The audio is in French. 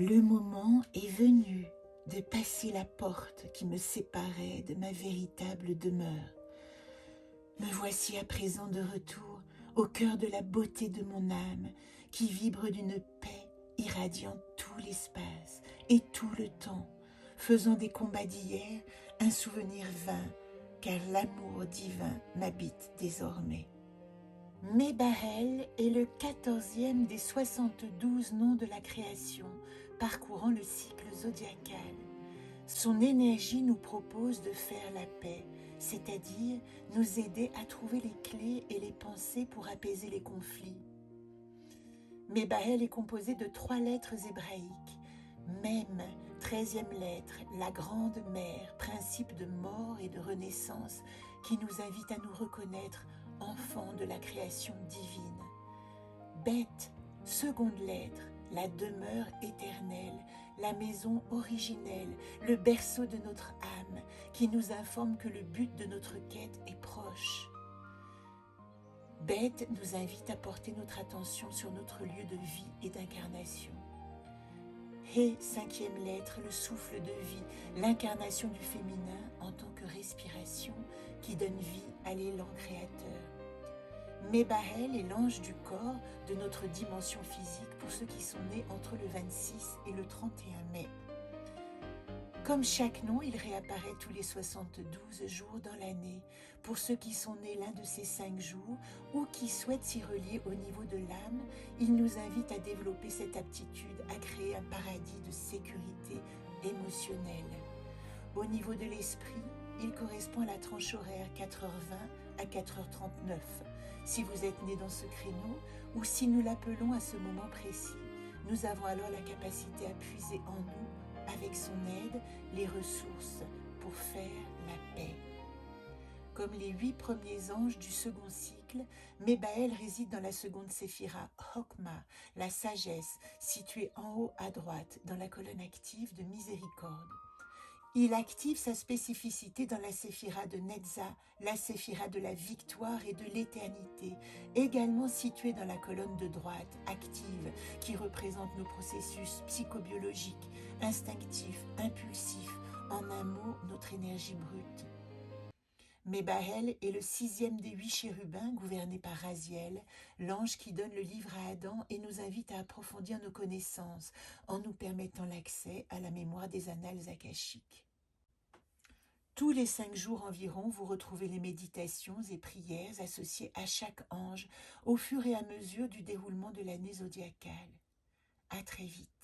Le moment est venu de passer la porte qui me séparait de ma véritable demeure. Me voici à présent de retour au cœur de la beauté de mon âme qui vibre d'une paix irradiant tout l'espace et tout le temps, faisant des combats d'hier un souvenir vain, car l'amour divin m'habite désormais. Mébahel est le 14e des 72 noms de la création, parcourant le cycle zodiacal. Son énergie nous propose de faire la paix, c'est-à-dire nous aider à trouver les clés et les pensées pour apaiser les conflits. Mébahel est composé de 3 lettres hébraïques. Mem, 13e lettre, la grande mère, principe de mort et de renaissance qui nous invite à nous reconnaître enfants de la création divine. Bet, seconde lettre, la demeure éternelle, la maison originelle, le berceau de notre âme qui nous informe que le but de notre quête est proche. Bet nous invite à porter notre attention sur notre lieu de vie et d'incarnation. He, 5e lettre, le souffle de vie, l'incarnation du féminin en tant que respiration qui donne vie à l'élan créateur. Mébahel est l'ange du corps de notre dimension physique pour ceux qui sont nés entre le 26 et le 31 mai. Comme chaque nom, il réapparaît tous les 72 jours dans l'année pour ceux qui sont nés l'un de ces 5 jours ou qui souhaitent s'y relier au niveau de l'âme. Il nous invite à développer cette aptitude à créer un paradis de sécurité émotionnelle. Au niveau de l'esprit, il correspond à la tranche horaire 4h20 à 4h39. Si vous êtes né dans ce créneau ou si nous l'appelons à ce moment précis, nous avons alors la capacité à puiser en nous, avec son aide, les ressources pour faire la paix. Comme les 8 premiers anges du second cycle, Mébahel réside dans la seconde séphira, Chokma, la sagesse, située en haut à droite dans la colonne active de miséricorde. Il active sa spécificité dans la séphira de Netza, la séphira de la victoire et de l'éternité, également située dans la colonne de droite, active, qui représente nos processus psychobiologiques, instinctifs, impulsifs, en un mot, notre énergie brute. Mébahel est le 6e des 8 chérubins gouvernés par Raziel, l'ange qui donne le livre à Adam et nous invite à approfondir nos connaissances en nous permettant l'accès à la mémoire des annales akashiques. Tous les 5 jours environ, vous retrouvez les méditations et prières associées à chaque ange au fur et à mesure du déroulement de l'année zodiacale. À très vite.